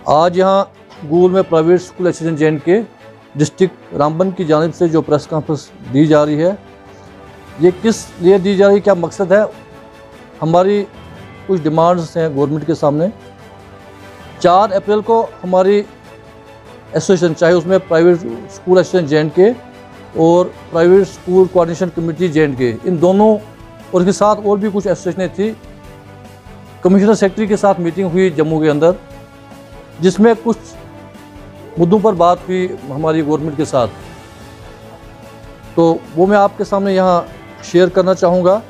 आज यहाँ गूल में प्राइवेट स्कूल एसोसिएशन जैन के डिस्ट्रिक्ट रामबन की जानिब से जो प्रेस कॉन्फ्रेंस दी जा रही है, ये किस लिए दी जा रही है, क्या मकसद है। हमारी कुछ डिमांड्स हैं गवर्नमेंट के सामने। 4 अप्रैल को हमारी एसोसिएशन, चाहे उसमें प्राइवेट स्कूल एसोसिएशन जैन के और private school coordination committee Jain के, इन दोनों और के साथ और भी कुछ एसोसिएशनें थी, कमिश्नर सेक्रेटरी के साथ मीटिंग हुई जम्मू के अंदर, जिसमें कुछ मुद्दों पर बात हुई हमारी गवर्नमेंट के साथ। तो वो मैं आपके सामने यहाँ शेयर करना चाहूँगा।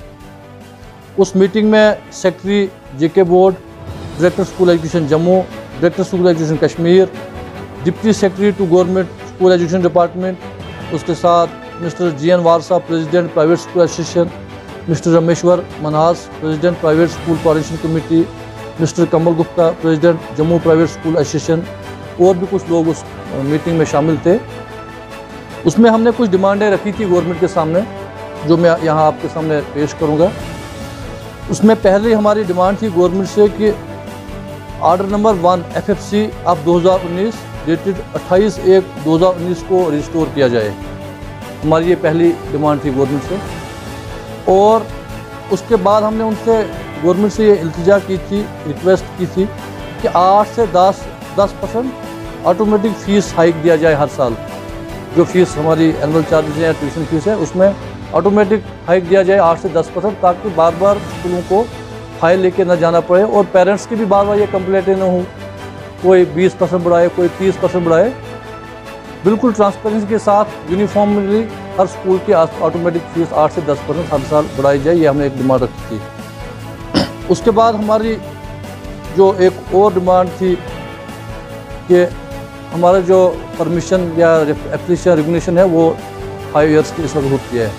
उस मीटिंग में secretary JK board, director school education Jammu, director school education Kashmir, deputy secretary to government school education department, उसके साथ mister GN Warsa, president private school association, mister Rameshwar Manas, president private school coordination committee, mister Kamal Gupta, president Jammu private school association, और भी कुछ लोग उस meeting में शामिल थे। उसमें हमने कुछ डिमांडें रखी थी गवर्नमेंट के सामने, जो मैं यहाँ आपके सामने पेश करूँगा। उसमें पहले हमारी डिमांड थी गवर्नमेंट से कि order number 1 FFC of 2019 dated 28/1/2019 को रिस्टोर किया जाए। हमारी ये पहली डिमांड थी गवर्नमेंट से। और उसके बाद हमने उनसे गवर्नमेंट से ये इल्तिजा की थी, रिक्वेस्ट की थी कि 8 से 10% ऑटोमेटिक फ़ीस हाइक दिया जाए हर साल। जो फ़ीस हमारी एनुअल चार्जेस है या ट्यूशन फ़ीस है, उसमें ऑटोमेटिक हाइक दिया जाए 8 से 10%, ताकि बार बार स्कूलों को फाइल लेके न जाना पड़े और पेरेंट्स की भी बार बार ये कंप्लेंटें न हो, कोई 20% बढ़ाए, कोई 30% बढ़ाए। बिल्कुल ट्रांसपेरेंसी के साथ यूनिफॉर्मली हर स्कूल की ऑटोमेटिक फ़ीस 8 से 10% हर साल बढ़ाई जाए, ये हमने एक डिमांड रखी थी। उसके बाद हमारी जो एक और डिमांड थी कि हमारा जो परमिशन या एप्लीकेशन रेगुलेशन है वो 5 ईयर्स की इस वक्त होती है।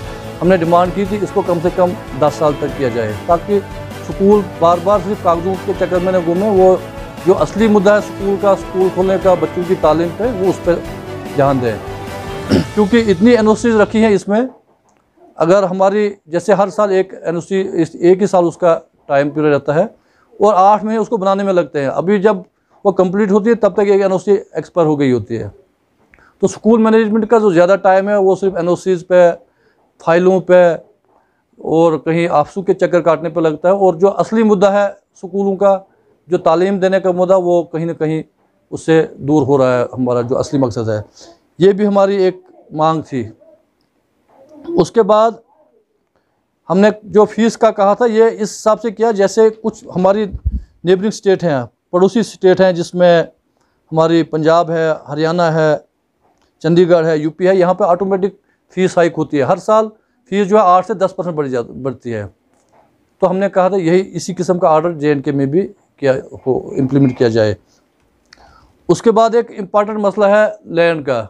हमने डिमांड की थी इसको कम से कम 10 साल तक किया जाए, ताकि स्कूल बार बार सिर्फ कागजों के चक्कर में न घूमे। वो जो असली मुद्दा है स्कूल का, स्कूल खोलने का, बच्चों की तालीम पे, वो उस पर ध्यान दें। क्योंकि इतनी NOCs रखी हैं इसमें, अगर हमारी जैसे हर साल एक NOC, एक ही साल उसका टाइम पीरियड रहता है और 8 महीने उसको बनाने में लगते हैं। अभी जब वो कंप्लीट होती है तब तक एक NOC एक्सपायर हो गई होती है। तो स्कूल मैनेजमेंट का जो ज़्यादा टाइम है वो सिर्फ NOCs पे, फाइलों पे और कहीं आफसू के चक्कर काटने पे लगता है। और जो असली मुद्दा है स्कूलों का, जो तालीम देने का मुद्दा, वो कहीं ना कहीं उससे दूर हो रहा है। हमारा जो असली मकसद है, ये भी हमारी एक मांग थी। उसके बाद हमने जो फ़ीस का कहा था, ये इस हिसाब से किया जैसे कुछ हमारी नेबरिंग स्टेट हैं, पड़ोसी स्टेट हैं, जिसमें हमारी पंजाब है, हरियाणा है, चंडीगढ़ है, UP है। यहाँ पे ऑटोमेटिक फ़ीस हाइक होती है, हर साल फ़ीस जो है 8 से 10% बढ़ती है। तो हमने कहा था यही इसी किस्म का ऑर्डर JNK में भी इम्प्लीमेंट किया जाए। उसके बाद एक इम्पॉर्टेंट मसला है लैंड का,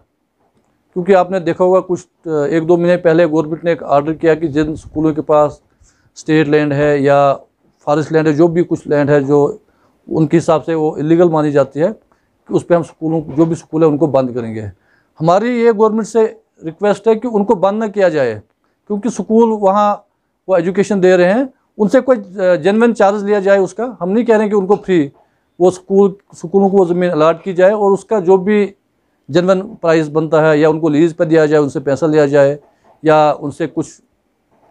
क्योंकि आपने देखा होगा कुछ 1-2 महीने पहले गवर्नमेंट ने एक ऑर्डर किया कि जिन स्कूलों के पास स्टेट लैंड है या फॉरेस्ट लैंड है, जो भी कुछ लैंड है जो उनके हिसाब से वो इलीगल मानी जाती है, कि उस पर हम स्कूलों, जो भी स्कूल है उनको बंद करेंगे। हमारी ये गवर्नमेंट से रिक्वेस्ट है कि उनको बंद न किया जाए, क्योंकि स्कूल वहाँ वो एजुकेशन दे रहे हैं, उनसे कोई जेन्युइन चार्ज लिया जाए उसका। हम नहीं कह रहे हैं कि उनको फ्री, वो स्कूलों को वो ज़मीन अलाट की जाए और उसका जो भी जेन्युइन प्राइस बनता है या उनको लीज पर दिया जाए, उनसे पैसा लिया जाए, या उनसे कुछ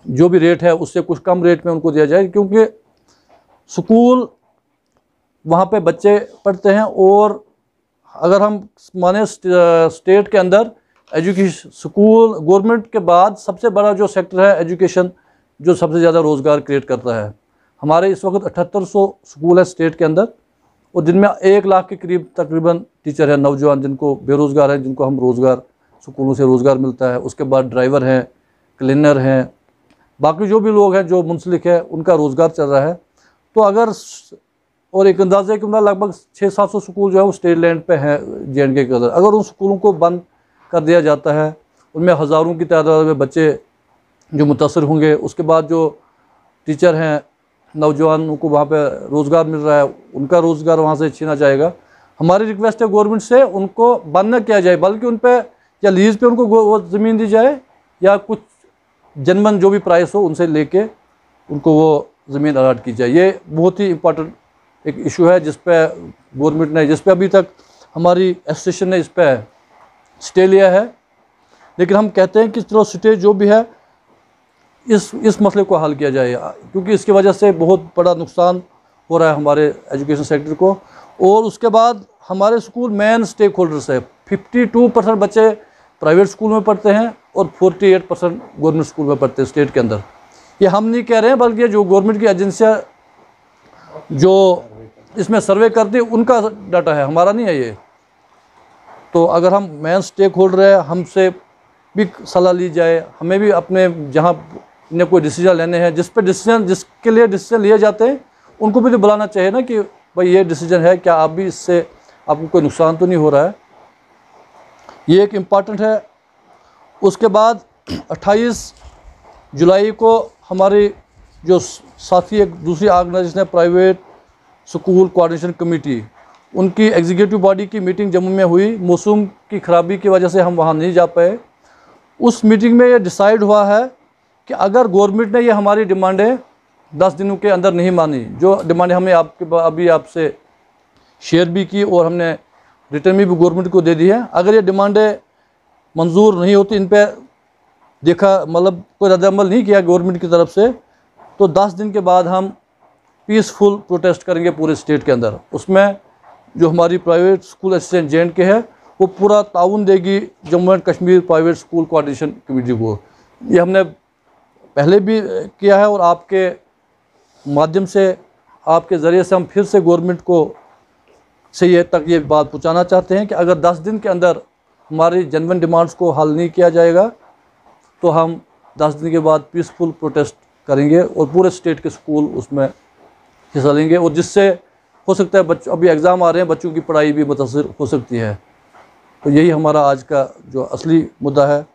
जो भी रेट है उससे कुछ कम रेट में उनको दिया जाए। क्योंकि स्कूल वहाँ पे बच्चे पढ़ते हैं, और अगर हम माने स्टेट के अंदर एजुकेशन, स्कूल गवर्नमेंट के बाद सबसे बड़ा जो सेक्टर है एजुकेशन, जो सबसे ज़्यादा रोज़गार क्रिएट करता है। हमारे इस वक्त 7800 स्कूल है स्टेट के अंदर, और जिनमें 1 लाख के करीब तकरीबन टीचर हैं, नौजवान जिनको बेरोज़गार हैं, जिनको हम रोज़गार, स्कूलों से रोज़गार मिलता है। उसके बाद ड्राइवर हैं, क्लीनर हैं, बाकी जो भी लोग हैं जो मुंसलिक है, उनका रोज़गार चल रहा है। तो अगर, और एक अंदाज़े के अंदर लगभग 600-700 स्कूल जो है वो स्टेट लैंड पे हैं JNK के अंदर। अगर उन स्कूलों को बंद कर दिया जाता है, उनमें हज़ारों की तादाद में बच्चे जो मुतासर होंगे। उसके बाद जो टीचर हैं, नौजवानों को वहाँ पे रोज़गार मिल रहा है, उनका रोज़गार वहाँ से छीना जाएगा। हमारी रिक्वेस्ट है गवर्नमेंट से उनको बंद न किया जाए, बल्कि उन पर या लीज़ पे उनको वो ज़मीन दी जाए, या कुछ जनमन जो भी प्राइस हो उनसे लेके उनको वो ज़मीन अलाट की जाए। ये बहुत ही इम्पोर्टेंट एक इशू है जिस पे गवर्नमेंट ने, जिस पे अभी तक हमारी एसोसिएशन ने इस पर स्टे लिया है, लेकिन हम कहते हैं कि चलो स्टे जो भी है इस मसले को हल किया जाए, क्योंकि इसकी वजह से बहुत बड़ा नुकसान हो रहा है हमारे एजुकेशन सेक्टर को। और उसके बाद हमारे स्कूल मेन स्टेक होल्डर्स है। 52% बच्चे प्राइवेट स्कूल में पढ़ते हैं और 48% गवर्नमेंट स्कूल में पढ़ते हैं स्टेट के अंदर। ये हम नहीं कह रहे हैं, बल्कि जो गवर्नमेंट की एजेंसियाँ जो इसमें सर्वे करती है उनका डाटा है, हमारा नहीं है ये। तो अगर हम मेन स्टेक होल्डर है, हमसे भी सलाह ली जाए, हमें भी अपने जहाँ ने कोई डिसीजन लेने हैं, जिसके लिए डिसीजन लिए जाते हैं उनको भी तो बुलाना चाहिए ना कि भाई ये डिसीजन है, क्या आप भी इससे आपको कोई नुकसान तो नहीं हो रहा है। ये एक इम्पॉर्टेंट है। उसके बाद 28 जुलाई को हमारी जो साथी एक दूसरी ऑर्गेनाइजेशन है प्राइवेट स्कूल कोऑर्डिनेशन कमेटी, उनकी एग्जीक्यूटिव बॉडी की मीटिंग जम्मू में हुई। मौसम की ख़राबी की वजह से हम वहाँ नहीं जा पाए। उस मीटिंग में ये डिसाइड हुआ है कि अगर गवर्नमेंट ने ये हमारी डिमांडें 10 दिनों के अंदर नहीं मानी, जो डिमांडें हमने अभी आपसे शेयर भी की और हमने रिटर्न में भी गवर्नमेंट को दे दी है, अगर ये डिमांडें मंजूर नहीं होती, इन पर देखा मतलब कोई रद्द-ए-अमल नहीं किया गवर्नमेंट की तरफ से, तो 10 दिन के बाद हम पीसफुल प्रोटेस्ट करेंगे पूरे स्टेट के अंदर। उसमें जो हमारी प्राइवेट स्कूल एसोसिएशन जे.एंड.के है वो पूरा ताउन देगी Jammu and Kashmir private school coordination committee को। ये हमने पहले भी किया है और आपके माध्यम से, आपके ज़रिए से हम फिर से गवर्नमेंट को से ये बात पहुंचाना चाहते हैं कि अगर 10 दिन के अंदर हमारी जेन्युइन डिमांड्स को हल नहीं किया जाएगा तो हम 10 दिन के बाद पीसफुल प्रोटेस्ट करेंगे और पूरे स्टेट के स्कूल उसमें हिस्सा लेंगे। और जिससे हो सकता है बच्चों, अभी एग्ज़ाम आ रहे हैं, बच्चों की पढ़ाई भी मुतासर हो सकती है। तो यही हमारा आज का जो असली मुद्दा है।